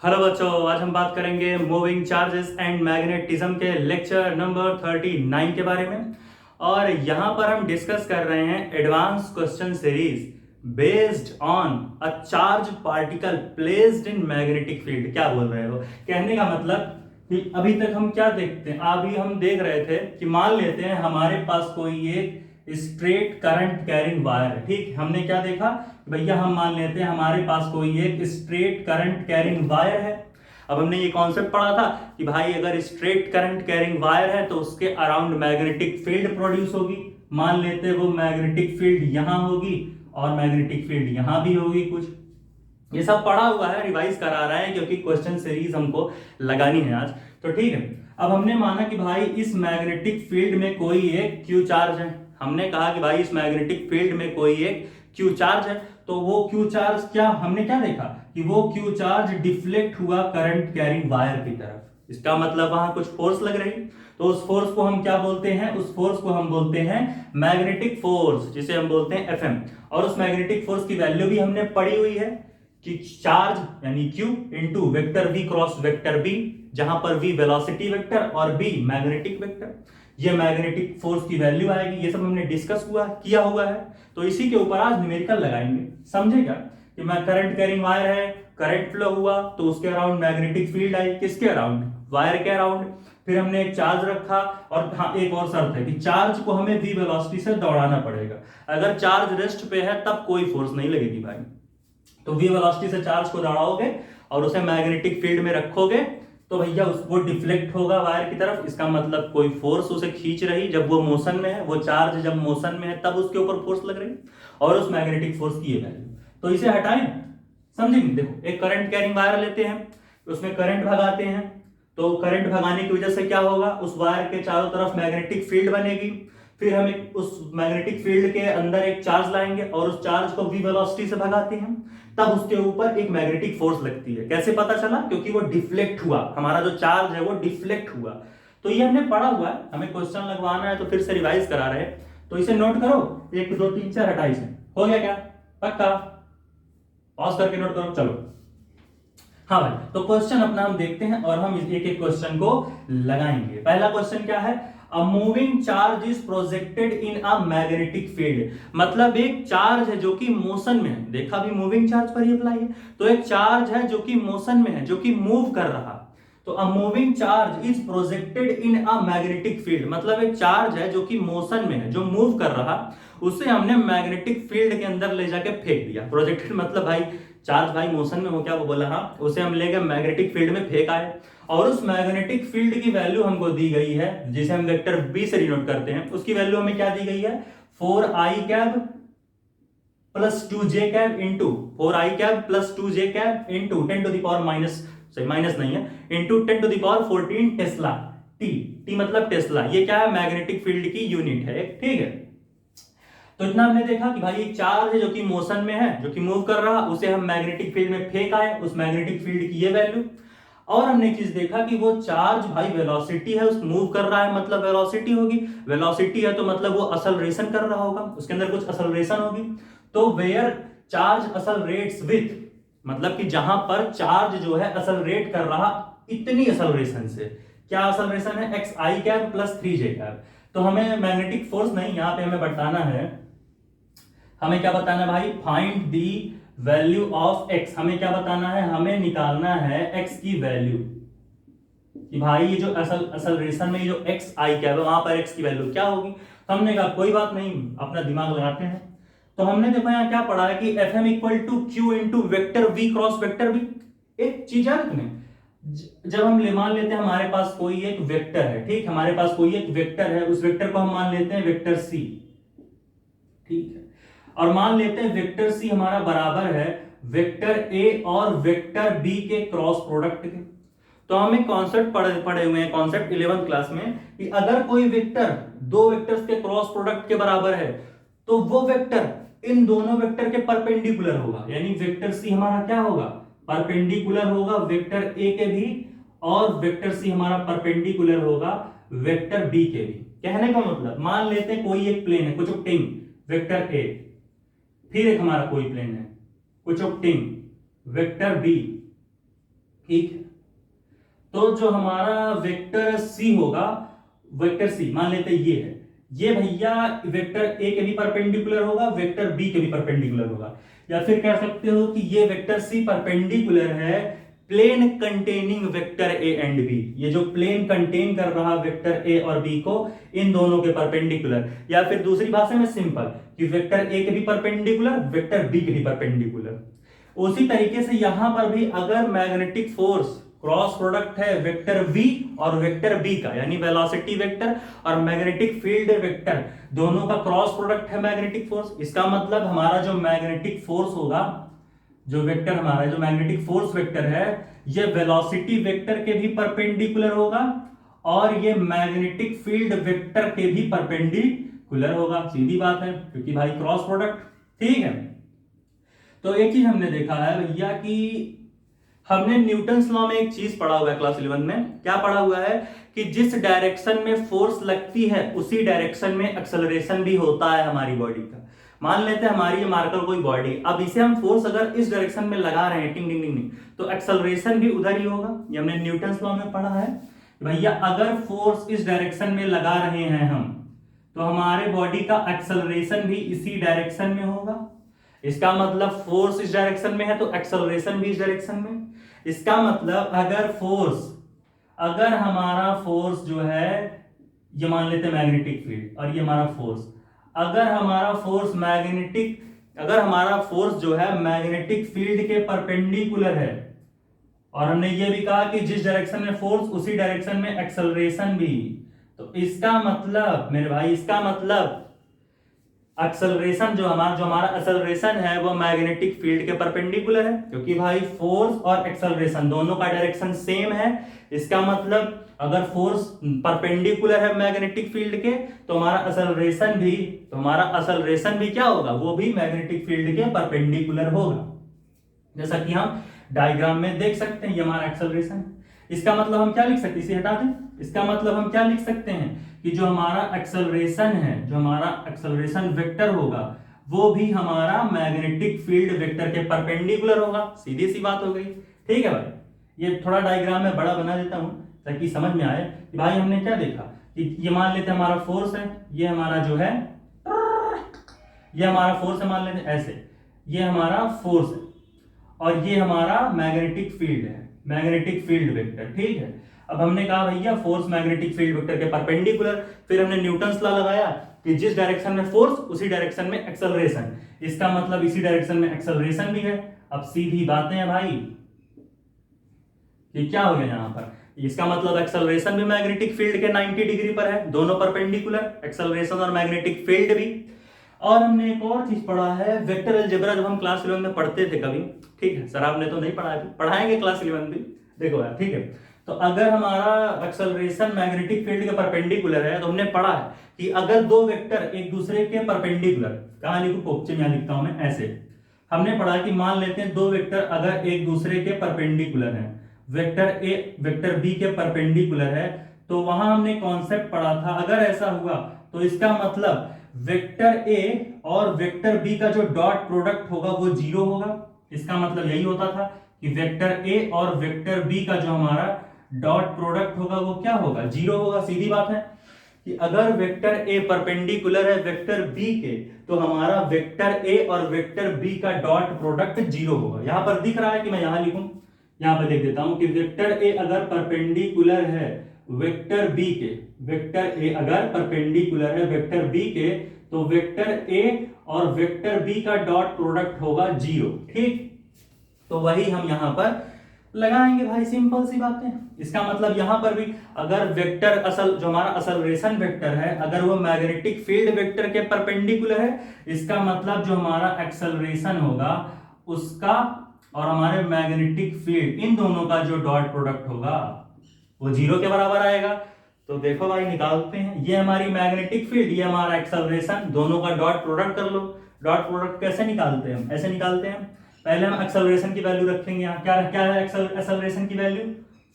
Hello बच्चों, आज हम बात करेंगे मूविंग चार्जेस एंड मैग्नेटिज्म के लेक्चर नंबर 39 के बारे में। और यहाँ पर हम डिस्कस कर रहे हैं advance question series based on a charge particle placed in magnetic field. क्या बोल रहे हो? कहने का मतलब कि अभी तक हम क्या देखते हैं, अभी हम देख रहे थे कि मान लेते हैं हमारे पास कोई एक स्ट्रेट करंट कैरिंग वायर है। ठीक, हमने क्या देखा भैया, हम मान लेते हैं हमारे पास कोई एक स्ट्रेट करंट कैरिंग वायर है। अब हमने ये कॉन्सेप्ट पढ़ा था कि भाई अगर स्ट्रेट करंट कैरिंग वायर है तो उसके अराउंड मैग्नेटिक फील्ड प्रोड्यूस होगी। मान लेते हैं वो मैग्नेटिक फील्ड यहां होगी और मैग्नेटिक फील्ड यहां भी होगी कुछ। ये सब पढ़ा हुआ है, रिवाइज करा रहे हैं क्योंकि क्वेश्चन सीरीज हमको लगानी है आज। तो ठीक है, अब हमने माना कि भाई इस मैग्नेटिक फील्ड में कोई एक क्यू चार्ज है। हमने कहा कि भाई इस मैग्नेटिक फील्ड में कोई एक क्यू चार्ज है, तो वो क्यू चार्ज क्या, हमने क्या देखा कि वो क्यू चार्ज डिफ्लेक्ट हुआ करंट कैरिंग वायर की तरफ। इसका मतलब वहां कुछ फोर्स लग रही, तो उस फोर्स को हम क्या बोलते हैं, उस फोर्स को हम बोलते हैं मैग्नेटिक फोर्स, जिसे हम बोलते हैं एफएम। और उस मैग्नेटिक फोर्स की वैल्यू भी हमने पढ़ी हुई है कि चार्ज यानी Q into vector V cross vector B, जहां पर V वेलोसिटी वेक्टर और B मैग्नेटिक वेक्टर, ये मैग्नेटिक फोर्स की वैल्यू आएगी। ये सब हमने डिस्कस किया हुआ है। तो इसी के ऊपर आज न्यूमेरिकल लगाएंगे। समझेगा कि मैं करंट कैरिंग वायर है, करंट फ्लो हुआ तो उसके अराउंड मैग्नेटिक फील्ड आई। किसके अराउंड? वायर के अराउंड। फिर हमने एक चार्ज रखा, और हाँ एक और शर्त है कि चार्ज को हमें V वेलोसिटी से दौड़ाना पड़ेगा। अगर चार्ज रेस्ट पे है तब कोई फोर्स नहीं लगेगी भाई। तो V वेलोसिटी से चार्ज को दौड़ाओगे और उसे मैग्नेटिक फील्ड में रखोगे तो भैया वो डिफ्लेक्ट होगा वायर की तरफ। इसका मतलब कोई फोर्स उसे खींच रही, जब वो मोशन में है, वो चार्ज जब मोशन में है तब उसके ऊपर फोर्स लग रही, और उस मैग्नेटिक फोर्स की ये वैल्यू। तो इसे हटाएं, समझेंगे। देखो एक करंट कैरिंग वायर लेते हैं, उसमें करंट भगाते हैं, तो करंट भगाने की वजह से क्या होगा, उस वायर के चारों तरफ मैग्नेटिक फील्ड बनेगी। फिर हम उस मैग्नेटिक फील्ड के अंदर एक चार्ज लाएंगे और उस चार्ज को V वेलोसिटी से भगाते हैं, तब उसके ऊपर एक मैग्नेटिक फोर्स लगती है। कैसे पता चला? क्योंकि वो डिफ्लेक्ट हुआ, हमारा जो चार्ज है वो डिफ्लेक्ट हुआ। तो ये हमने पढ़ा हुआ है, हमें क्वेश्चन लगवाना है तो फिर से रिवाइज करा रहे हैं। तो इसे नोट करो, 1 2 3 4 28 हो गया क्या? पक्का? पॉज करके नोट करो। चलो हाँ भाई, तो क्वेश्चन अपना हम देखते हैं और हम एक एक क्वेश्चन को लगाएंगे। पहला क्वेश्चन क्या है? A moving charge is projected in a magnetic field. मतलब एक चार्ज है जो कि मोशन में है। देखा भी मूविंग चार्ज पर ही अप्लाई है। तो एक चार्ज है जो कि मोशन में है, जो कि मूव कर रहा। तो a moving charge is projected in a magnetic field, मतलब एक चार्ज है जो कि मोशन में है, जो मूव कर रहा, उसे हमने मैग्नेटिक फील्ड के अंदर ले जाके फेंक दिया। प्रोजेक्टेड मतलब भाई चार्ज भाई मोशन में हो, क्या वो बोला, हाँ, उसे हम ले गए मैग्नेटिक फील्ड में फेंक आए। और उस मैग्नेटिक फील्ड की वैल्यू हमको दी गई है, जिसे हम वेक्टर बी से डिनोट करते हैं। उसकी वैल्यू हमें क्या दी गई है? 4i cap plus 2j cap into 4i cap plus 2j cap into 10 to the power minus, सही माइनस नहीं है, into 10 to the power 14 tesla. T, T मतलब टेस्ला। ये क्या है? मैग्नेटिक फील्ड की यूनिट है। ठीक है, तो इतना हमने देखा कि भाई एक चार्ज है जो कि मोशन में है, जो कि मूव कर रहा, उसे हम मैग्नेटिक फील्ड में फेंक आए, उस मैग्नेटिक फील्ड की ये वैल्यू। और हमने एक चीज देखा कि वो चार्ज भाई वेलोसिटी है, उस मूव कर रहा है मतलब वेलोसिटी होगी। वेलोसिटी है तो मतलब वो असलरेशन कर रहा होगा, उसके अंदर कुछ असलरेशन होगी। तो वेयर चार्ज असलरेट्स विथ, मतलब कि जहां पर चार्ज जो है असलरेट कर रहा इतनी असलरेशन से। क्या असलरेशन है? X I cap plus 3j cap. तो हमें मैग्नेटिक फोर्स नहीं, यहां पे हमें बताना है, हमें क्या बताना है भाई? Find the value of x. हमें क्या बताना है? हमें निकालना है एक्स की वैल्यू, कि भाई ये जो असलरेशन में ये जो एक्स आई क्या है वहां पर एक्स की वैल्यू क्या होगी। तो हमने कहा कोई बात नहीं, अपना दिमाग लगाते हैं। तो हमने देखो यहाँ क्या पढ़ा है कि F M equal to Q into vector V cross vector B. एक चीज है तुम्हें, जब हम मान लेते हैं हमारे पास कोई एक वेक्टर है, ठीक, हमारे पास कोई एक वेक्टर है, उस वेक्टर को हम मान लेते हैं वेक्टर सी। ठीक है, और मान लेते हैं वेक्टर सी हमारा बराबर है वेक्टर ए और वेक्टर बी के क्रॉस प्रोडक्ट के। तो हम एक कॉन्सेप्ट पढ़े हुए हैं, कॉन्सेप्ट 11th क्लास में, कि अगर कोई वेक्टर दो वेक्टर्स के क्रॉस प्रोडक्ट के बराबर है तो वो वेक्टर इन दोनों वेक्टर के परपेंडिकुलर होगा। यानी वेक्टर सी हमारा क्या होगा? परपेंडिकुलर होगा वेक्टर ए के भी, और वेक्टर सी हमारा परपेंडिकुलर होगा वेक्टर बी के भी। कहने का मतलब, मान लेते हैं कोई एक प्लेन है, कुछ टिंग वेक्टर ए, फिर एक हमारा कोई प्लेन है कुछ टिंग वेक्टर बी, ठीक है। तो जो हमारा वेक्टर सी होगा, वेक्टर सी मान लेते हैं ये है, ये भैया वेक्टर ए के भी परपेंडिकुलर होगा, वेक्टर बी के भी परपेंडिकुलर होगा, या फिर कह सकते हो कि ये वेक्टर सी परपेंडिकुलर है plane containing vector A and B. ये जो प्लेन कंटेन कर रहा वेक्टर ए और बी को, इन दोनों के परपेंडिकुलर, या फिर दूसरी भाषा में सिंपल कि वेक्टर ए के भी परपेंडिकुलर, वेक्टर बी के भी परपेंडिकुलर। उसी तरीके से यहां पर भी अगर मैग्नेटिक फोर्स क्रॉस प्रोडक्ट है वेक्टर v और वेक्टर b का, यानी वेलोसिटी वेक्टर और मैग्नेटिक फील्ड वेक्टर दोनों का क्रॉस प्रोडक्ट है मैग्नेटिक फोर्स, इसका मतलब हमारा जो मैग्नेटिक फोर्स होगा, जो वेक्टर हमारा जो मैग्नेटिक फोर्स वेक्टर है, ये वेलोसिटी वेक्टर के भी परपेंडिकुलर होगा और ये मैग्नेटिक फील्ड वेक्टर के भी परपेंडिकुलर होगा। सीधी बात है, क्योंकि भाई क्रॉस प्रोडक्ट। ठीक है, तो एक चीज हमने देखा है भैया कि हमने न्यूटन्स लॉ में एक चीज पढ़ा हुआ है क्लास 11 में। क्या पढ़ा हुआ है कि जिस डायरेक्शन में फोर्स लगती है उसी डायरेक्शन में एक्सेलरेशन भी होता है हमारी बॉडी का। मान लेते हैं हमारी ये मार्कर कोई बॉडी, अब इसे हम फोर्स अगर इस डायरेक्शन में लगा रहे हैं टिंग टिंग टिंग, तो एक्सेलरेशन भी उधर ही होगा। ये हमने न्यूटन्स लॉ में पढ़ा है भैया, अगर फोर्स इस डायरेक्शन में लगा रहे हैं हम, तो हमारे बॉडी का एक्सेलरेशन भी इसी डायरेक्शन में होगा। इसका मतलब फोर्स इस डायरेक्शन में है तो एक्सेलरेशन भी इस डायरेक्शन में। इसका मतलब अगर हमारा फोर्स जो है, ये मान लेते हैं मैग्नेटिक फील्ड और ये हमारा फोर्स, अगर हमारा फोर्स जो है मैग्नेटिक फील्ड के परपेंडिकुलर है, और हमने ये भी कहा कि जिस डायरेक्शन में फोर्स उसी डायरेक्शन में एक्सेलरेशन भी, तो इसका मतलब मेरे भाई, इसका मतलब एक्सेलरेशन जो हमारा एक्सेलरेशन है वो मैग्नेटिक फील्ड के परपेंडिकुलर है, क्योंकि भाई फोर्स और एक्सेलरेशन दोनों का डायरेक्शन सेम है। इसका मतलब अगर फोर्स परपेंडिकुलर है मैग्नेटिक फील्ड के, तो हमारा एक्सेलरेशन भी क्या होगा, वो भी मैग्नेटिक फील्ड के परपेंडिकुलर होगा। जैसा कि हम डायग्राम में देख सकते हैं, ये हमारा एक्सेलरेशन। इसका मतलब हम क्या लिख सकते हैं, इसे हटा दें। इसका मतलब हम क्या लिख सकते हैं कि जो हमारा एक्सेलरेशन है, जो हमारा एक्सेलरेशन वेक्टर होगा, वो भी हमारा मैग्नेटिक फील्ड वेक्टर के परपेंडिकुलर होगा। सीधी सी बात हो गई। ठीक है भाई, ये थोड़ा डायग्राम में बड़ा बना देता हूं ताकि समझ में आए कि भाई हमने क्या देखा कि ये मान लेते हैं हमारा फोर्स है, ये हमारा जो है, ये हमारा फोर्स है, मान लेते हैं ऐसे, ये हमारा फोर्स है और ये हमारा मैग्नेटिक फील्ड है, मैग्नेटिक फील्ड वेक्टर। ठीक है, अब हमने कहा भैया फोर्स मैग्नेटिक फील्ड वेक्टर के परपेंडिकुलर, फिर हमने न्यूटन्स लॉ लगाया कि जिस डायरेक्शन में फोर्स उसी डायरेक्शन में एक्सेलरेशन, इसका मतलब इसी डायरेक्शन में एक्सेलरेशन भी है। अब सीधी बातें हैं भाई, ये क्या हो गया यहां पर, इसका मतलब एक्सेलरेशन भी मैग्नेटिक फील्ड के 90 डिग्री पर है, दोनों परपेंडिकुलर, एक्सेलरेशन और मैग्नेटिक फील्ड भी। और हमने एक और चीज पढ़ा है वेक्टर अलजेब्रा, जब हम क्लास 11 में पढ़ते थे कभी। ठीक है, सर आपने तो नहीं पढ़ा, पढ़ाएंगे क्लास 11 भी, देखो यार। ठीक है, तो अगर हमारा एक्सेलरेशन मैग्नेटिक फील्ड के परपेंडिकुलर है, तो हमने पढ़ा है कि अगर दो वेक्टर एक दूसरे के परपेंडिकुलर, कहां लिखूं, कोपचे में लिखता हूं मैं ऐसे। हमने पढ़ा कि मान लेते हैं दो वेक्टर अगर एक दूसरे के परपेंडिकुलर हैं, वेक्टर ए वेक्टर बी के परपेंडिकुलर है, तो वहां हमने कॉन्सेप्ट पढ़ा था, अगर ऐसा हुआ तो इसका मतलब वेक्टर ए और वेक्टर बी का जो डॉट प्रोडक्ट होगा वो जीरो होगा। इसका मतलब यही होता था कि वेक्टर ए और वेक्टर बी का जो हमारा डॉट प्रोडक्ट होगा वो क्या होगा, जीरो होगा। सीधी बात है कि अगर वेक्टर ए परपेंडिकुलर है वेक्टर बी के, तो हमारा वेक्टर ए और वेक्टर बी का डॉट प्रोडक्ट जीरो होगा। यहां पर दिख रहा है कि मैं यहां लिखूं, यहां पर लिख देता हूं कि वेक्टर ए अगर परपेंडिकुलर है वेक्टर बी के, वेक्टर ए अगर परपेंडिकुलर है वेक्टर बी के, तो वेक्टर ए और वेक्टर बी का डॉट प्रोडक्ट होगा जीरो। ठीक, तो वही हम यहां पर लगाएंगे भाई, सिंपल सी बात है। इसका मतलब यहां पर भी अगर वेक्टर जो हमारा एक्सेलरेशन वेक्टर है, अगर वो मैग्नेटिक फील्ड वेक्टर के परपेंडिकुलर है, इसका मतलब जो हमारा एक्सेलरेशन होगा उसका और हमारे मैग्नेटिक फील्ड, इन दोनों का जो डॉट प्रोडक्ट होगा वो जीरो के बराबर आएगा। तो देखो भाई निकालते हैं, ये हमारी मैग्नेटिक फील्ड, ये हमारा एक्सेलरेशन, दोनों का डॉट प्रोडक्ट कर लो। डॉट प्रोडक्ट कैसे निकालते हैं हम, ऐसे निकालते हैं। पहले हम एक्सेलरेशन की वैल्यू रखेंगे, यहाँ क्या क्या है एक्सेलरेशन की value,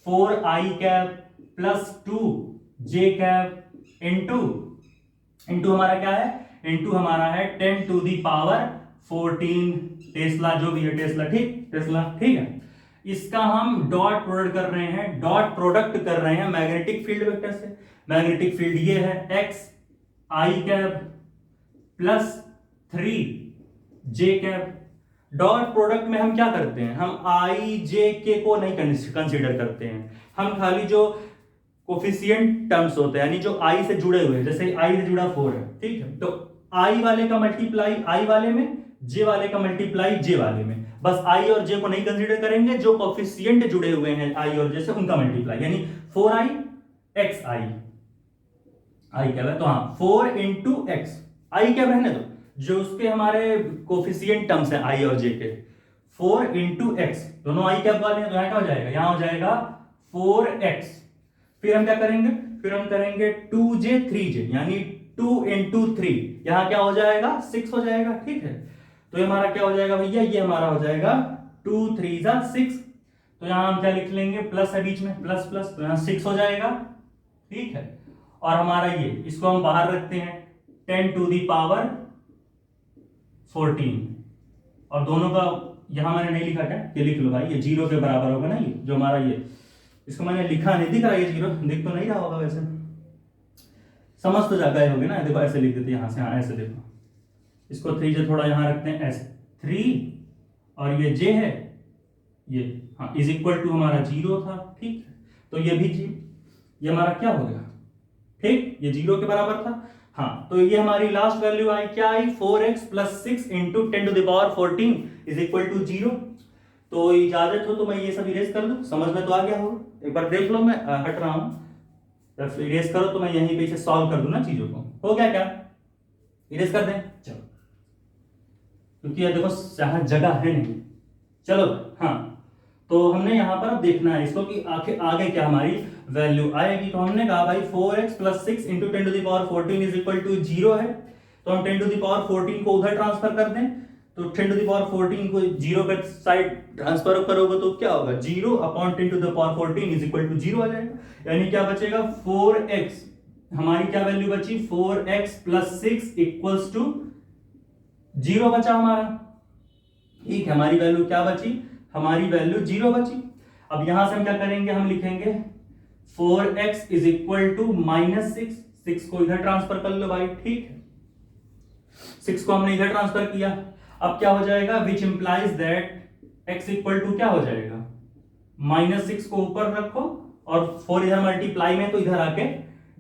4i cap plus 2j cap into हमारा क्या है, इंटू हमारा है 10 टू दी पावर 14 टेस्ला, जो भी है टेस्ला। ठीक, टेस्ला। ठीक है, इसका हम डॉट प्रोडक्ट कर रहे हैं, डॉट प्रोडक्ट कर रहे हैं मैग्नेटिक फील्ड वेक्टर से। मैग्नेटिक फील्ड ये है X I cap plus 3j cap. Dot product में हम क्या करते हैं, हम आई जे के को नहीं कंसीडर करते हैं, हम खाली जो कोफिशिएंट टर्म्स होते हैं यानी जो आई से जुड़े हुए हैं, जैसे आई से जुड़ा 4 है, ठीक है, तो आई वाले का मल्टीप्लाई आई वाले में, जे वाले का मल्टीप्लाई जे वाले में, बस आई और जे को नहीं कंसीडर करेंगे, जो कोफिशिएंट जुड़े हुए हैं आई और जे से उनका मल्टीप्लाई, यानी 4i x आई क्या है, तो हाँ 4 इंटू एक्स आई क्या रहने दो, जो उसके हमारे कोफिशिएंट टर्म्स हैं आई और जे के, 4 इंटू एक्स, दोनों आई कैप वाले हैं, तो यहाँ क्या हो जाएगा, यहाँ हो जाएगा 4x। फिर हम क्या करेंगे, फिर हम करेंगे 2j 3j यानी 2 इंटू 3, यहां क्या हो जाएगा 6 हो जाएगा, ठीक है। तो ये हमारा क्या हो जाएगा भैया, ये हमारा हो जाएगा 2 3 6, तो यहां हम क्या लिख लेंगे, प्लस है बीच में, प्लस प्लस, तो यहां 6 हो जाएगा, ठीक है। और हमारा ये, इसको हम बाहर रखते हैं 10 टू दी पावर 14, और दोनों का यहां मैंने नहीं लिखा क्या, ये लिख लो भाई, ये 0 के बराबर होगा ना, ये जो हमारा ये, इसको मैंने लिखा नहीं, दिख रहा है ये 0, दिख तो नहीं रहा होगा वैसे, समझ तो जा गए होगे ना, देखो ऐसे लिख देते हैं यहां से, हाँ ऐसे देखो, इसको 3j थोड़ा यहां रखते हैं ऐसे, 3 और ये j है ये, हाँ इज इक्वल टू हमारा 0 था, ठीक है, तो ये भी ये हमारा क्या हो गया, ठीक, ये 0 के बराबर था, हाँ, तो ये हमारी लास्ट वैल्यू आई, क्या आई 4x plus 6 into 10 to the power 14 is equal to 0। तो इजाजत हो तो मैं ये सब इरेज कर लूं, समझ में तो आ गया हो, एक बार देख लो, मैं हट रहा हूं, जब इरेज करो तो मैं यहीं पे इसे सॉल्व कर दूं ना चीजों को, हो गया क्या, इरेज कर दें, चलो, क्योंकि ये देखो यहाँ जगह है नहीं, चलो हाँ, तो हमने यहाँ पर अब देखना है इसको कि आखिर आगे क्या हमारी वैल्यू आएगी। तो हमने कहा भाई 4x plus 6 into 10 to the power 14 is equal to 0 है, तो हम 10 टू द पावर 14 को उधर ट्रांसफर कर दें, तो 10 टू द पावर 14 को 0 पे साइड ट्रांसफर करोगे तो क्या होगा, 0 upon 10 to the power 14 is equal to 0 आ जाएगा, यानी क्या बचेगा 4x, हमारी क्या वैल्यू बची 4x प्लस 6 इक्वल्स टू 0 बचा हमारा, ठीक है, हमारी वैल्यू क्या बची, हमारी वैल्यू 0 बची। अब यहां से हम क्या करेंगे, हम लिखेंगे 4x इज इक्वल टू -6, 6 को इधर ट्रांसफर कर लो भाई, ठीक है, 6 को हमने इधर ट्रांसफर किया, अब क्या हो जाएगा, which implies that x equal to क्या हो जाएगा, -6 को ऊपर रखो और 4 इधर मल्टीप्लाई में, तो इधर आके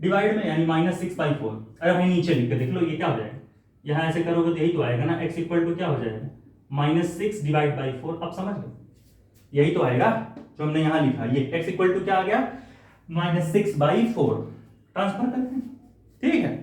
डिवाइड में, यानी -6/4, अरे भाई नीचे लिख के देख लो ये क्या हो जाएगा, यहां ऐसे करोगे तो यही तो आएगा ना, x इक्वल टू क्या हो जाएगा -6 डिवाइड बाई 4, अब समझ लो यही तो आएगा जो हमने यहां लिखा, ये x इक्वल टू क्या आ गया -6/4, ट्रांसफर करते हैं, ठीक है।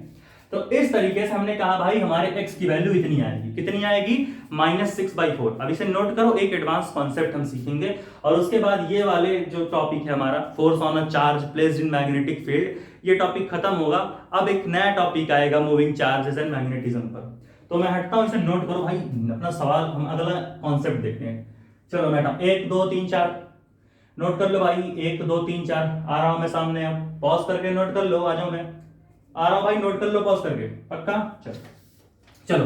तो इस तरीके से हमने कहा भाई हमारे x की वैल्यू इतनी आएगी, कितनी आएगी -6/4। अब इसे नोट करो, एक एडवांस कॉन्सेप्ट हम सीखेंगे और उसके बाद ये वाले जो टॉपिक है हमारा force on a charge placed in magnetic field, ये टॉपिक खत्म होगा, अब एक नया टॉपिक आएगा मूविंग चार्जेस एंड मैग्नेटिज्म पर। तो मैं हटता हूं, इसे नोट करो भाई, अपना सवाल हम अगला कॉन्सेप्ट देखते हैं। चलो मैं 1 2 3 4 नोट कर लो भाई, 1 2 3 4, आ रहा हूं मैं सामने, अब पॉज करके नोट कर लो, आ जाओ, मैं आ रहा हूं भाई, नोट कर लो पॉज करके, पक्का, चलो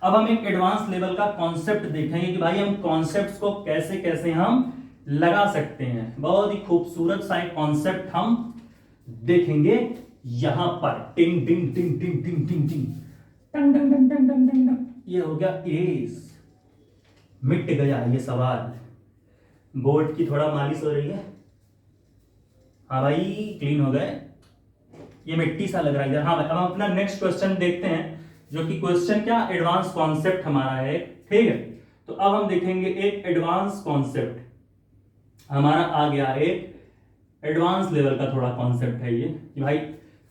अब हम एक एडवांस लेवल का कॉन्सेप्ट देखेंगे कि भाई हम कॉन्सेप्ट्स को कैसे कैसे हम लगा सकते हैं, बहुत ही खूबसूरत सा एक कॉन्सेप्ट हम देखेंगे यहां पर, टिंग टिंग टिंग टिंग टिंग टिंग टिंग टंग टंग टंग टंग टंग टंग, ये हो गया एस, मिट गया ये सवाल, बोर्ड की थोड़ा मालिश हो रही है, हाँ भाई क्लीन हो गए, ये मिट्टी सा लग रहा है, हाँ भाई। अब हम अपना नेक्स्ट क्वेश्चन देखते हैं, जो कि क्वेश्चन क्या, एडवांस कॉन्सेप्ट हमारा है, ठीक है। तो अब हम देखेंगे एक एडवांस कॉन्सेप्ट हमारा आ गया, एक एडवांस लेवल का थोड़ा कॉन्सेप्ट है ये, कि भाई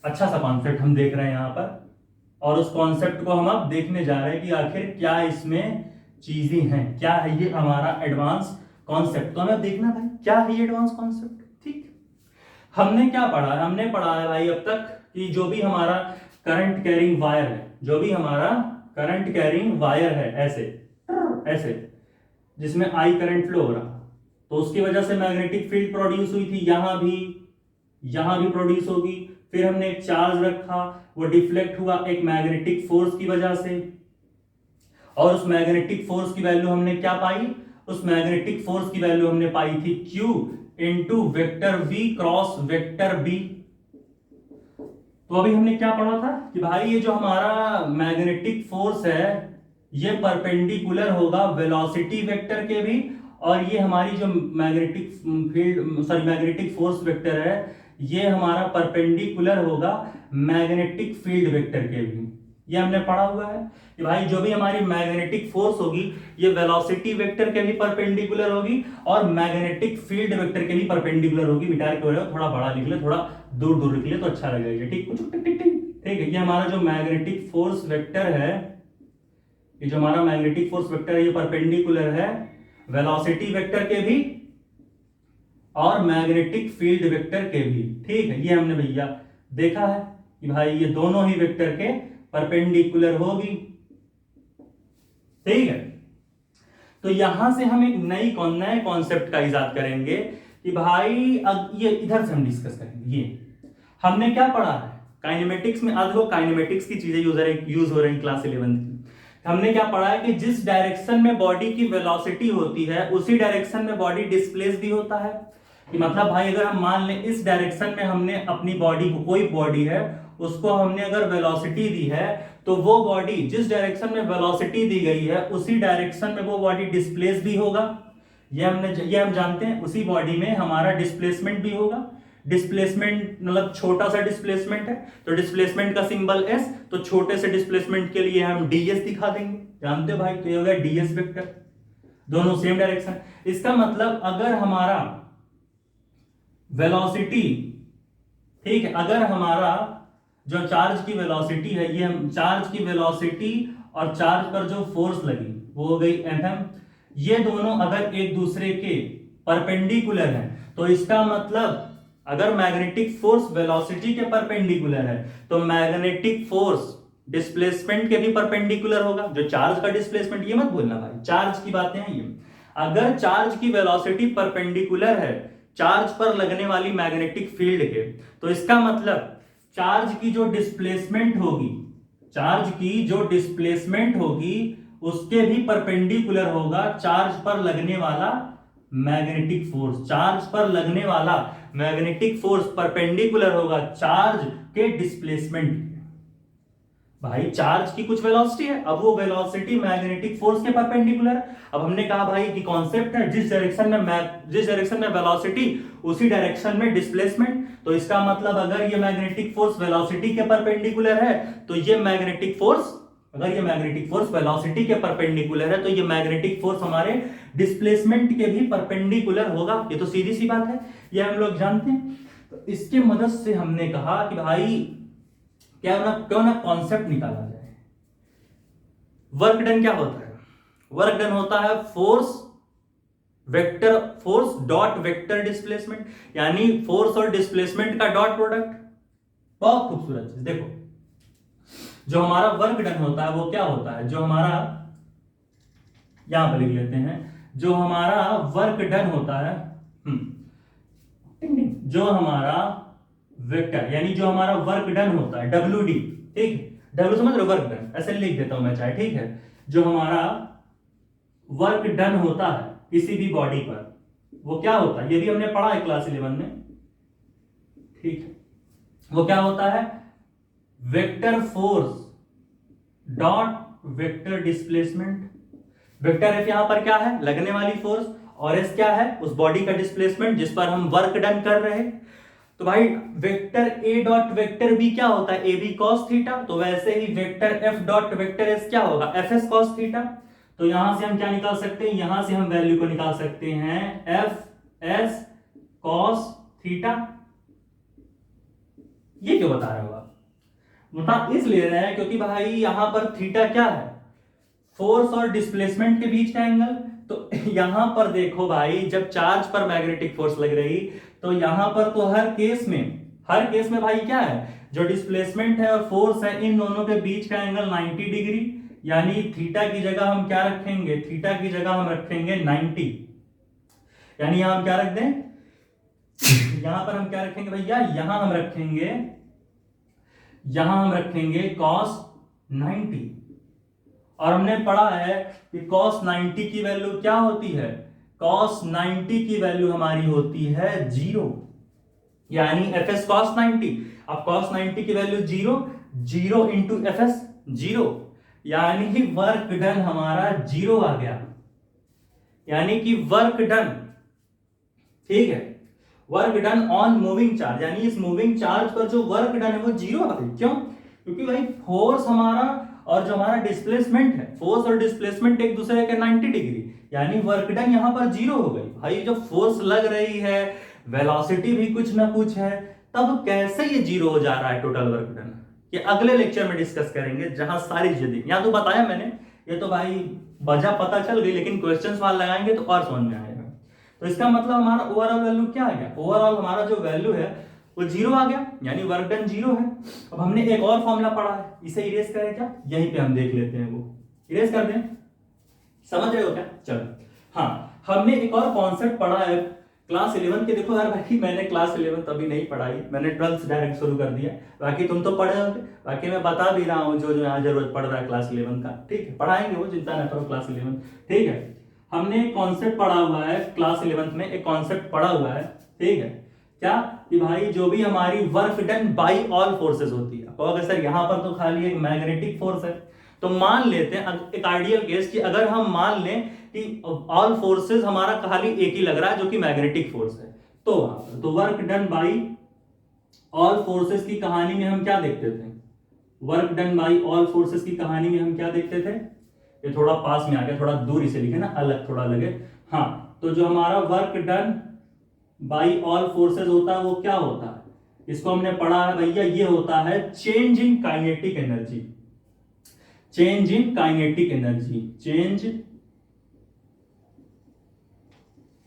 अच्छा सा कॉन्सेप्ट हम देख रहे हैं यहाँ पर, और उस कॉन्सेप्ट को हम अब देखने जा रहे हैं कि आखिर क्या इसमें चीजें हैं, क्या है ये हमारा एडवांस कॉन्सेप्ट। तो हमें अब देखना भाई क्या है ये एडवांस कॉन्सेप्ट, ठीक। हमने क्या पढ़ा है, हमने पढ़ा है भाई अब तक कि जो भी हमारा करंट कैरिंग वायर है, जो भी हमारा करंट कैरिंग वायर है, ऐसे ऐसे जिसमें आई करंट फ्लो हो रहा, तो उसकी वजह से मैग्नेटिक फील्ड प्रोड्यूस हुई थी, यहां भी प्रोड्यूस होगी। फिर हमने एक चार्ज रखा, वो डिफ्लेक्ट हुआ एक मैग्नेटिक फोर्स की वजह से, और उस मैग्नेटिक फोर्स की वैल्यू हमने क्या पाई, उस मैग्नेटिक फोर्स की वैल्यू हमने पाई थी Q into vector V cross vector B। तो अभी हमने क्या पढ़ा था कि भाई ये जो हमारा मैग्नेटिक फोर्स है ये परपेंडिकुलर होगा वेलोसिटी वेक्टर के भी, और ये हमारी जो magnetic field magnetic force vector है ये हमारा परपेंडिकुलर होगा मैग्नेटिक फील्ड वेक्टर के भी। ये हमने पढ़ा हुआ है कि भाई जो भी हमारी मैग्नेटिक फोर्स होगी ये वेलोसिटी वेक्टर के भी परपेंडिकुलर होगी और मैग्नेटिक फील्ड वेक्टर के भी परपेंडिकुलर होगी। बिटार के हो थोड़ा बड़ा लिख ले, थोड़ा दूर दूर लिख ले तो अच्छा लगेगा। ठीक है, ये हमारा जो मैग्नेटिक फोर्स वेक्टर है, ये जो हमारा मैग्नेटिक फोर्स वेक्टर है ये परपेंडिकुलर है वेलोसिटी वेक्टर के भी और मैग्नेटिक फील्ड वेक्टर के भी। ठीक है, ये हमने भैया देखा है कि भाई ये दोनों ही वेक्टर के परपेंडिकुलर होगी। ठीक है, तो यहां से हम एक नए कॉन्सेप्ट का इजाद करेंगे कि भाई अब ये इधर से हम डिस्कस करेंगे। ये हमने क्या पढ़ा है काइनेमेटिक्स में, आज वो काइनेमेटिक्स की चीजें यूज हो रही क्लास 11 की। हमने क्या पढ़ा है कि जिस डायरेक्शन में बॉडी की वेलोसिटी होती है उसी डायरेक्शन में बॉडी डिस्प्लेस भी होता है। कि मतलब भाई अगर हम मान लें इस डायरेक्शन में हमने अपनी बॉडी को, कोई बॉडी है उसको हमने अगर वेलोसिटी दी है तो वो बॉडी जिस डायरेक्शन में वेलोसिटी दी गई है उसी डायरेक्शन में वो बॉडी डिस्प्लेस भी होगा। ये हम जानते हैं। उसी बॉडी में हमारा डिस्प्लेसमेंट भी होगा। डिस्प्लेसमेंट मतलब छोटा सा डिस्प्लेसमेंट है तो डिस्प्लेसमेंट का सिंबल S, तो छोटे से डिस्प्लेसमेंट के लिए हम ds दिखा देंगे। जानते हो भाई, तो ये हो गया ds वेक्टर, दोनों सेम डायरेक्शन। इसका मतलब अगर हमारा वेलोसिटी, ठीक है, अगर हमारा जो चार्ज की वेलोसिटी है, ये हम चार्ज की वेलोसिटी और चार्ज पर जो फोर्स लगी वो हो गई Fm, ये दोनों अगर एक दूसरे के परपेंडिकुलर हैं तो इसका मतलब अगर मैग्नेटिक फोर्स वेलोसिटी के परपेंडिकुलर है तो मैग्नेटिक फोर्स डिस्प्लेसमेंट के भी परपेंडिकुलर होगा। जो चार्ज का डिस्प्लेसमेंट, ये मत भूलना भाई, चार्ज की बातें हैं ये। अगर चार्ज की वेलोसिटी परपेंडिकुलर है चार्ज पर लगने वाली मैग्नेटिक फील्ड के, तो इसका मतलब चार्ज की जो डिस्प्लेसमेंट होगी, चार्ज की जो डिस्प्लेसमेंट होगी उसके भी परपेंडिकुलर होगा चार्ज पर लगने वाला मैग्नेटिक फोर्स। चार्ज पर लगने वाला मैग्नेटिक फोर्स परपेंडिकुलर होगा चार्ज के डिस्प्लेसमेंट। भाई चार्ज की कुछ वेलोसिटी है, अब वो वेलोसिटी मैग्नेटिक फोर्स के परपेंडिकुलर। अब हमने कहा भाई कि कॉन्सेप्ट है जिस डायरेक्शन में वेलोसिटी उसी डायरेक्शन में डिस्प्लेसमेंट। तो इसका मतलब अगर ये मैग्नेटिक फोर्स वेलोसिटी के परपेंडिकुलर है तो ये मैग्नेटिक फोर्स, अगर ये मैग्नेटिक फोर्स वेलोसिटी के परपेंडिकुलर है तो ये मैग्नेटिक फोर्स हमारे डिस्प्लेसमेंट के भी परपेंडिकुलर होगा। ये तो सीधी सी बात है, ये हम लोग जानते हैं। तो इसके मदद से हमने कहा कि भाई क्यों ना कॉन्सेप्ट निकाला जाए। वर्क डन क्या होता है? वर्क डन होता है फोर्स डॉट वेक्टर डिस्प्लेसमेंट, यानी फोर्स और डिस्प्लेसमेंट का डॉट प्रोडक्ट। बहुत खूबसूरत चीज। देखो जो हमारा वर्क डन होता है वो क्या होता है, जो हमारा, यहां पर लिख लेते हैं, जो हमारा वर्क डन होता है, जो हमारा वेक्टर यानी जो हमारा वर्क डन होता है WD, ठीक है, W समझ रहे हो, वर्क डन, ऐसे लिख देता हूं मैं चाहे, ठीक है। जो हमारा वर्क डन होता है किसी भी बॉडी पर वो क्या होता है, ये भी हमने पढ़ा है क्लास 11 में, ठीक है। वो क्या होता है, vector force dot vector displacement. Vector F यहां पर क्या है, लगने वाली फोर्स, और एस क्या है, उस बॉडी का डिस्प्लेसमेंट जिस पर हम वर्क डन कर रहे हैं। तो भाई vector A dot vector B क्या होता है, ए बी कॉस थीटा। तो वैसे ही vector F dot vector S क्या होगा, एफ एस कॉस थीटा। तो यहां से हम क्या निकाल सकते हैं, यहां से हम वैल्यू को निकाल सकते हैं एफ एस कॉस थीटा। ये क्यों बता रहे हो आप, बता इसलिए रहे हैं क्योंकि भाई यहां पर थीटा क्या है, फोर्स और डिस्प्लेसमेंट के बीच का एंगल। तो यहां पर देखो भाई जब चार्ज पर मैग्नेटिक फोर्स लग रही तो यहां पर तो हर केस में भाई क्या है, जो डिस्प्लेसमेंट है और फोर्स है इन दोनों के बीच का एंगल 90 डिग्री, यानी थीटा की जगह हम क्या रखेंगे, थीटा की जगह हम रखेंगे 90। यानी यहां हम क्या रख दें, यहां पर हम क्या रखेंगे भैया, यहां हम रखेंगे cos 90। और हमने पढ़ा है कि cos 90 की वैल्यू क्या होती है, cos 90 की वैल्यू हमारी होती है 0, यानी एफ एस cos 90। अब cos 90 की वैल्यू 0, 0 इंटू एफ एस 0, यानी कि वर्क डन हमारा 0 आ गया, यानी कि वर्क डन, ठीक है, work done on moving charge, यानी इस मूविंग चार्ज पर जो वर्क डन है वो 0 आ गई। क्यों? क्योंकि भाई फोर्स हमारा और जो हमारा डिस्प्लेसमेंट है, फोर्स और डिस्प्लेसमेंट एक दूसरे के 90 डिग्री, यानी वर्क डन यहां पर 0 हो गई। भाई जो फोर्स लग रही है, वेलोसिटी भी कुछ ना कुछ है, तब कैसे ये 0 हो जा रहा है टोटल वर्क डन, ये अगले लेक्चर में डिस्कस करेंगे, जहां सारी चीजें यहां तो बताया मैंने, ये तो भाई वजह पता चल गई, लेकिन क्वेश्चंस वहां लगाएंगे तो और समझ में आएगा। तो इसका मतलब हमारा ओवरऑल वैल्यू क्या आ गया, ओवरऑल हमारा जो वैल्यू है वो 0 आ गया, यानी वर्क डन 0 है। अब हमने एक और फॉर्मूला पढ़ा है, इसे इरेज करें क्या, यहीं पे हम देख लेते हैं, वो इरेज कर दें, समझ रहे हो क्या? चलो, हाँ, हमने एक और कॉन्सेप्ट पढ़ा है क्लास 11 के। देखो यार भाई, मैंने क्लास 11 तभी नहीं पढ़ाई, मैंने 12th डायरेक्ट शुरू कर दिया, बाकी तुम तो पढ़े होगे, बाकी मैं बता भी रहा हूँ जो जो यहाँ जरूरत पड़ रहा है क्लास 11 का, ठीक है, पढ़ाएंगे वो, चिंता ना करो, क्लास 11, ठीक है। हमने एक कॉन्सेप्ट पढ़ा हुआ है क्लास 11 में, एक कॉन्सेप्ट पढ़ा हुआ है, ठीक है, क्या कि भाई जो भी हमारी work done by all forces होती है, और अगर सर यहाँ पर तो खाली एक मैग्नेटिक फोर्स है, तो मान लेते हैं एक आइडियल केस कि अगर हम मान लें कि ऑल फोर्सेस हमारा खाली एक ही लग रहा है जो कि मैग्नेटिक फोर्स है, तो work done by all forces की कहानी में हम क्या देखते थे, work done by all forces की कहानी में हम क्या देखते थे, ये थोड़ा पास में आ गया, थोड़ा दूर इसे लिखे ना, अलग थोड़ा लगे, हाँ, तो जो हमारा work done by all forces होता है वो क्या होता है, इसको हमने पढ़ा है भैया, ये होता है change in kinetic energy, change in kinetic energy, change,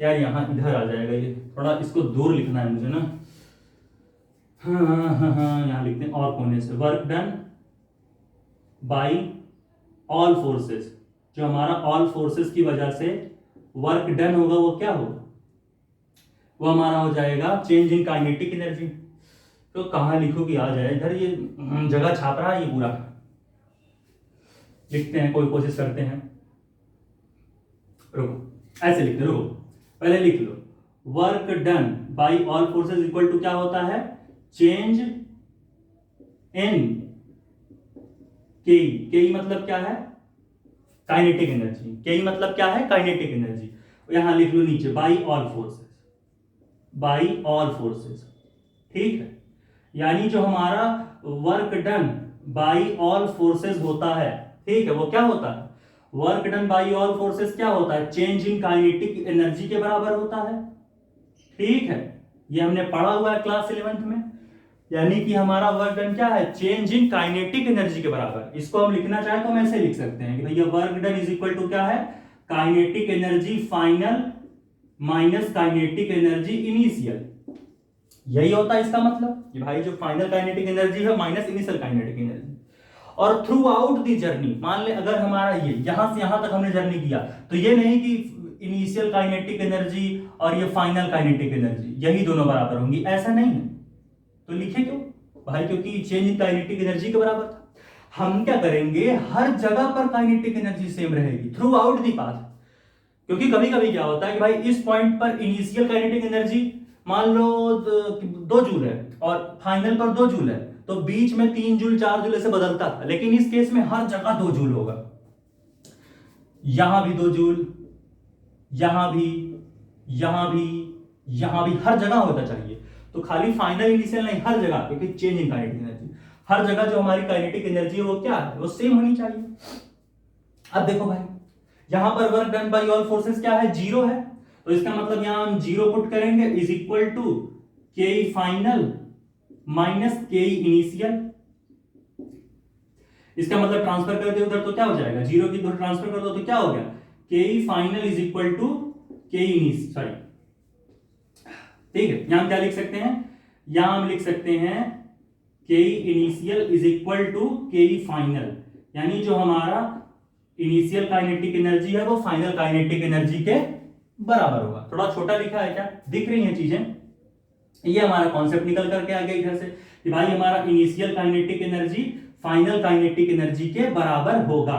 यार यहां इधर आ जाएगा, ये थोड़ा इसको दूर लिखना है मुझे ना, हाँ, यहां लिखते हैं और कोने से, work done by all forces, जो हमारा ऑल फोर्सेस की वजह से वर्क डन होगा वो क्या होगा, वो हमारा हो जाएगा चेंज इन काइनेटिक एनर्जी। तो कहां लिखो कि आ जाए इधर, ये जगह छाप रहा है ये पूरा, लिखते हैं, कोई कोशिश करते हैं, रुको ऐसे लिखते, रुको पहले लिख लो, work done by all forces equal to क्या होता है, चेंज इन के मतलब क्या है, काइनेटिक एनर्जी, के मतलब क्या है, काइनेटिक एनर्जी, यहां लिख लो नीचे by all forces, by all forces, ठीक है, यानी जो हमारा work done by all forces होता है, ठीक है, वो क्या होता है, work done by all forces क्या होता है, चेंज इन काइनेटिक एनर्जी के बराबर होता है, ठीक है, ये हमने पढ़ा हुआ है क्लास 11 में, यानी कि हमारा वर्क डन क्या है, चेंज इन काइनेटिक एनर्जी के बराबर। इसको हम लिखना चाहे तो हम ऐसे लिख सकते हैं कि भैया work done is equal to क्या है, kinetic energy final minus kinetic energy initial, यही होता है इसका मतलब कि भाई जो फाइनल काइनेटिक एनर्जी है माइनस इनिशियल काइनेटिक एनर्जी। और थ्रू आउट दी जर्नी, मान ले अगर हमारा ये यहां से यहां तक हमने जर्नी किया, तो ये नहीं कि इनिशियल काइनेटिक एनर्जी और ये फाइनल काइनेटिक एनर्जी यही दोनों बराबर होंगी, ऐसा नहीं है, तो लिखे क्यों भाई, क्योंकि चेंज इन काइनेटिक एनर्जी के बराबर था। हम क्या करेंगे, हर जगह पर काइनेटिक एनर्जी सेम रहेगी थ्रू आउट दी पाथ, क्योंकि कभी कभी क्या होता है कि भाई इस पॉइंट पर इनिशियल काइनेटिक एनर्जी मान लो 2 जूल है और फाइनल पर 2 जूल है, तो बीच में 3 जूल 4 जूल ऐसे बदलता था, लेकिन इस केस में हर जगह 2 जूल होगा, यहां भी 2 जूल, यहां भी, यहां भी, यहां भी, हर जगह होता चाहिए, तो खाली फाइनल इनिशियल नहीं, हर जगह, क्योंकि चेंज इन काइनेटिक एनर्जी, हर जगह जो हमारी काइनेटिक एनर्जी है वो क्या है, वो सेम होनी चाहिए। अब देखो भाई, यहां पर work done by all forces क्या है, 0 है, तो इसका मतलब यहां हम 0 पुट करेंगे, is equal to k final minus k initial, इसका मतलब ट्रांसफर कर दे उधर तो क्या हो जाएगा, 0 की उधर ट्रांसफर कर दो तो क्या हो गया, के फाइनल इज इक्वल टू के इनिशियल, सॉरी, ठीक है, यहां क्या लिख सकते हैं, यहां हम लिख सकते हैं के initial is equal to k final, यानी जो हमारा इनिशियल काइनेटिक एनर्जी है वो फाइनल काइनेटिक एनर्जी के बराबर होगा। थोड़ा छोटा लिखा है क्या, दिख रही हैं चीजें, ये हमारा कॉन्सेप्ट निकल करके आ गया इधर से कि भाई हमारा initial kinetic energy final kinetic energy के बराबर होगा।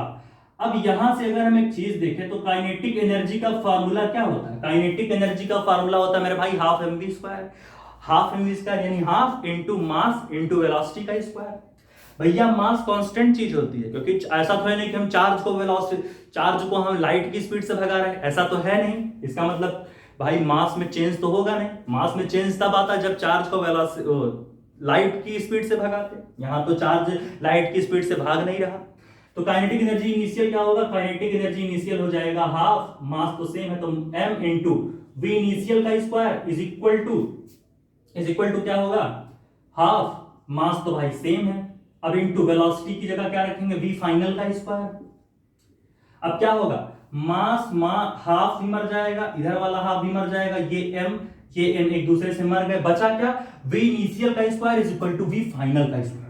अब यहां से अगर हम एक चीज देखें तो काइनेटिक एनर्जी का फार्मूला क्या होता है? काइनेटिक एनर्जी का फार्मूला होता है मेरे भाई half M we square. Half M we square यानी half into mass into velocity का स्क्वायर। भैया मास कांस्टेंट चीज होती है, क्योंकि ऐसा तो है नहीं कि हम चार्ज को हम लाइट की स्पीड से भगा रहे हैं, ऐसा तो है नहीं। इसका मतलब भाई मास में चेंज तो होगा नहीं। मास में चेंज तब आता है जब चार्ज को लाइट की स्पीड से भगाते। यहां तो चार्ज लाइट की स्पीड से भाग नहीं रहा। तो काइनेटिक एनर्जी इनिशियल क्या होगा? काइनेटिक एनर्जी इनिशियल हो जाएगा हाफ, मास तो सेम है तो m इंटू वी इनिशियल का स्क्वायर इज इक्वल टू क्या होगा? हाफ, मास तो भाई सेम है, अब इंटू वेलोसिटी की जगह क्या रखेंगे? वी फाइनल का स्क्वायर। अब क्या होगा? मास हाफ भी मर जाएगा, इधर वाला हाफ भी मर जाएगा, ये m एक दूसरे से मर गए, बचा क्या? वी इनिशियल का square is equal to v final का स्क्वायर।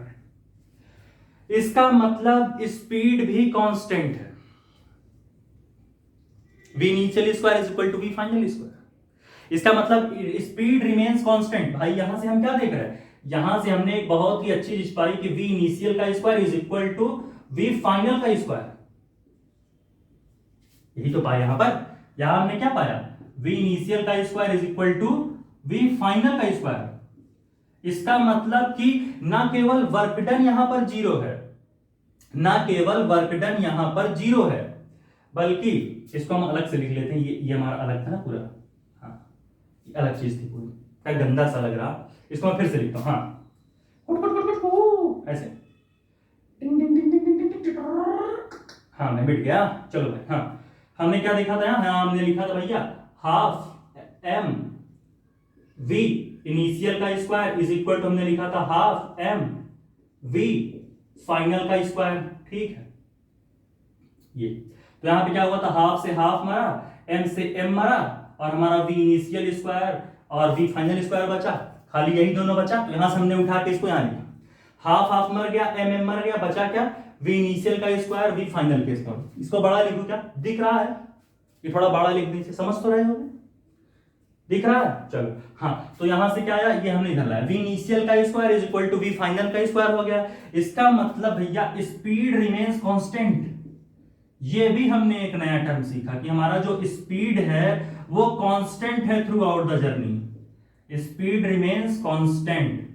इसका मतलब स्पीड भी कांस्टेंट है। V initial square is equal to v final square. इसका मतलब स्पीड रिमेन्स कांस्टेंट। भाई यहां से हम क्या देख रहे हैं? यहां से हमने एक बहुत ही अच्छी चीज पाई कि वी इनिशियल का square is equal to v final का स्क्वायर। यही तो पाया यहां पर। यहां हमने क्या पाया? वी इनिशियल का square is equal to v final का स्क्वायर। इसका मतलब कि ना केवल वर्क डन यहां पर जीरो है, ना केवल वर्क डन यहां पर जीरो है, बल्कि इसको हम अलग से लिख लेते हैं। ये हमारा अलग था ना पूरा, हाँ अलग चीज थी पूरी, क्या गंदा सा लग रहा। इसको मैं फिर से लिखता हूं, हाँ ऐसे हाँ मैं मिट गया। चलो भाई, हाँ हमने क्या लिखा था? हाँ हमने लिखा था भैया हाफ एम वी इनिशियल का स्क्वायर इज इक्वल टू, हमने लिखा था हाफ एम वी फाइनल का स्क्वायर। ठीक है, ये तो यहां पे क्या हुआ था? हाफ से हाफ मरा, एम से एम मरा, और हमारा वी इनिशियल स्क्वायर और वी फाइनल स्क्वायर बचा, खाली यही दोनों बचा। तो यहां से हमने उठा के इसको यहां लिखा, हाफ हाफ मर गया, एम एम मर गया, बचा क्या? वी इनिशियल का स्क्वायर वी फाइनल के स्क्वायर। इसको बड़ा लिखूं क्या? दिख रहा है? ये थोड़ा बड़ा लिख दीजिए, समझ तो रहे हो? दिख रहा है? चलो हाँ, तो यहां से क्या आया? ये हमने इधर लाया, वी इनिशियल का square is equal to v final का स्क्वायर हो गया। इसका मतलब भैया स्पीड रिमेन्स कांस्टेंट। ये भी हमने एक नया टर्म सीखा कि हमारा जो स्पीड है वो कांस्टेंट है through out the journey. Speed remains constant.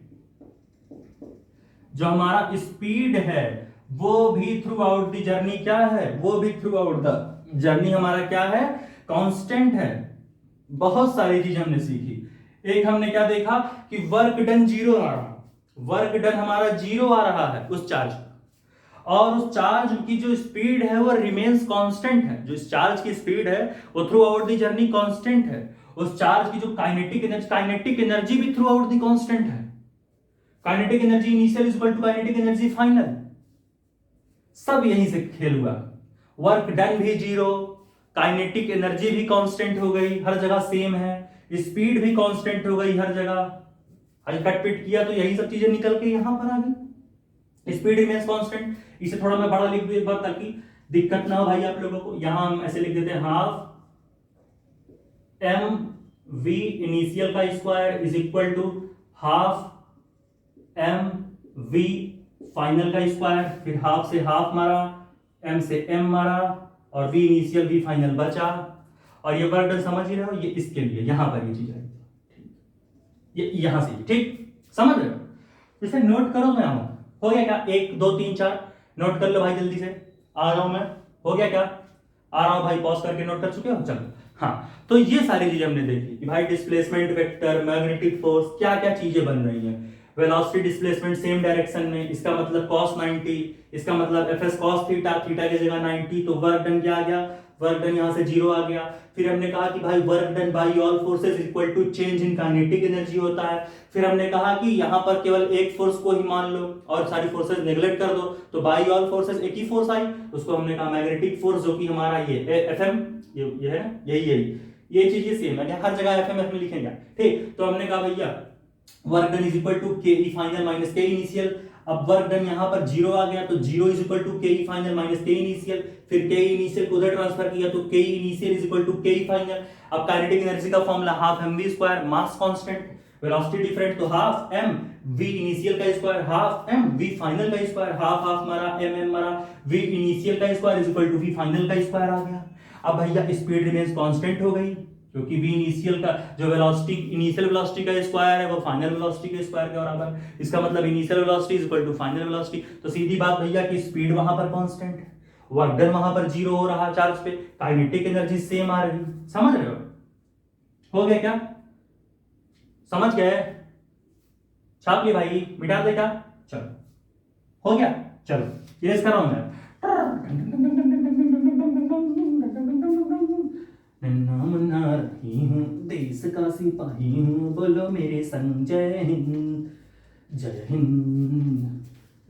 जो हमारा स्पीड है वो भी थ्रू आउट द जर्नी क्या है? वो भी थ्रू आउट द जर्नी हमारा क्या है? कांस्टेंट है। बहुत सारी चीज हमने सीखी। एक हमने क्या देखा कि वर्क डन जीरो आ रहा, वर्क डन हमारा जीरो आ रहा है उस चार्ज, और उस चार्ज की जो स्पीड है वो रिमेन्स कांस्टेंट है। जो इस चार्ज की स्पीड है वो throughout the journey constant है। उस चार्ज की जो काइनेटिक एनर्जी भी थ्रू आउट द कांस्टेंट है। Kinetic energy initial is equal to kinetic energy final. सब यहीं से खेल हुआ। वर्क डन भी जीरो, काइनेटिक एनर्जी भी कांस्टेंट हो गई, हर जगह सेम है, स्पीड भी कांस्टेंट हो गई हर जगह। आज कट पिट किया तो यही सब चीजें निकल के यहां पर आ गई। Speed remains constant. इसे थोड़ा मैं बड़ा लिख दूं एक बार ताकि दिक्कत ना हो भाई आप लोगों को। यहां हम ऐसे लिख देते हैं हाफ एम वी इनिशियल का square is equal to half M v final का स्क्वायर। फिर हाफ से हाफ मारा, एम से एम मारा, और वी इनिशियल वी फाइनल बचा। और ये वर्क डन समझ ही रहे हो? ये इसके लिए यहां पर ये चीज है, ये यहां से, ठीक समझ रहे हो? इसे नोट करो। मैं आऊं, हो गया क्या? 1 2 3 4 नोट कर लो भाई जल्दी से। आ रहा हूं मैं, हो गया क्या? आ रहा हूं भाई, पॉज करके नोट कर चुके हो? चलो हाँ, तो ये सारी चीजें हमने देखी कि भाई डिस्प्लेसमेंट वेक्टर, मैग्नेटिक फोर्स, क्या क्या चीजें बन रही हैं। वेलोसिटी डिस्प्लेसमेंट सेम डायरेक्शन में, इसका मतलब cos 90, इसका मतलब fs cos थीटा, थीटा की जगह 90, तो वर्क डन क्या आ गया? वर्क डन यहां से जीरो आ गया। फिर हमने कहा कि भाई work done by all forces equal to change in kinetic energy होता है। फिर हमने कहा कि यहां पर केवल एक फोर्स को ही मान लो और सारी फोर्सेस नेग्लेक्ट कर दो, तो बाय ऑल फोर्सेस एक ही फोर्स आई, उसको हमने कहा मैग्नेटिक फोर्स, जो कि हमारा ये एफएम, ये है ना, यही ये चीज ये सेम है, हर जगह एफएम एफ में लिखेंगे। ठीक, तो हमने कहा भैया work done is equal to k e final minus k initial. अब वर्क डन यहां पर जीरो आ गया, तो zero is equal to k e final minus k initial. फिर के इनिशियल को उधर ट्रांसफर किया तो k initial is equal to k final. अब काइनेटिक एनर्जी का formula half M we square, mass constant, velocity different तो half M v initial का square half M v final का स्क्वायर हाफ हाफ मारा m मारा v initial का square is equal to v final का square आ गया। अब भैया स्पीड रिमेन्स कांस्टेंट हो गई, क्योंकि वी इनिशियल का जो वेलोसिटी इनिशियल वेलोसिटी का स्क्वायर है वो फाइनल वेलोसिटी के स्क्वायर के बराबर, इसका मतलब initial velocity is equal to final velocity. तो सीधी बात भैया कि स्पीड वहां पर कांस्टेंट है, वर्क डन वहां पर जीरो हो रहा चार्ज पे, काइनेटिक एनर्जी सेम आ रही, समझ रहे हो गया क्या? समझ गए? छाप ली भाई, मिटा दे क्या? चलो हो गया, चलो इरेज कर रहा हूं मैं। नन्हा मुन्ना रही हूं, देश का सिपाही हूं, बोलो मेरे संग जय हिंद जय हिंद,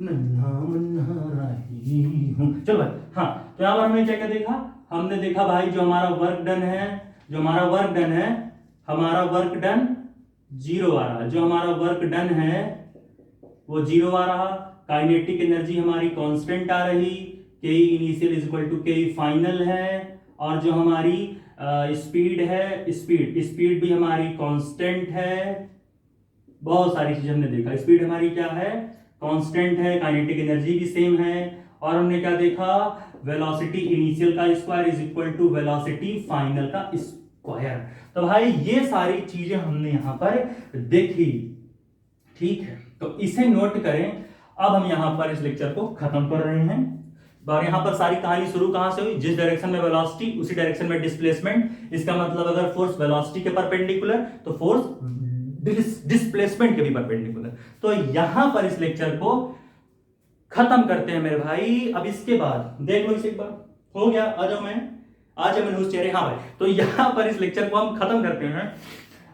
नन्हा मुन्ना रही हूं। चलो भाई, हाँ तो यहां पर हमने क्या क्या देखा? हमने देखा भाई जो हमारा वर्क डन है, हमारा वर्क डन जीरो आ रहा, जो हमारा वर्क डन है वो जीरो आ रहा, काइनेटिक एनर्जी हमारी कांस्टेंट आ रही, के initial is equal to k final है, और जो हमारी स्पीड है, स्पीड भी हमारी कांस्टेंट है। बहुत सारी चीजें हमने देखा, स्पीड हमारी क्या है? कांस्टेंट है, काइनेटिक एनर्जी भी सेम है, और हमने क्या देखा? वेलोसिटी इनिशियल का square is equal to velocity final का स्क्वायर। तो भाई ये सारी चीजें हमने यहां पर देखी, ठीक है, तो इसे नोट करें। अब हम यहां पर इस लेक्चर को खत्म कर रहे हैं, और यहां पर सारी कहानी शुरू कहां से हुई? जिस डायरेक्शन में वेलोसिटी उसी डायरेक्शन में डिस्प्लेसमेंट। इसका मतलब अगर फोर्स वेलोसिटी के परपेंडिकुलर तो फोर्स डिस्प्लेसमेंट के भी परपेंडिकुलर। तो यहां पर इस लेक्चर को खत्म करते हैं मेरे भाई। अब इसके बाद देख लो इसे एक बार, हो गया, आ जाओ मैं चेहरे। हाँ भाई, तो यहां पर इस लेक्चर को हम खत्म करते हैं।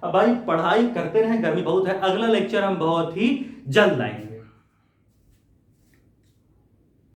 अब भाई पढ़ाई करते रहे, गर्मी बहुत है, अगला लेक्चर हम बहुत ही जल्द लाएंगे।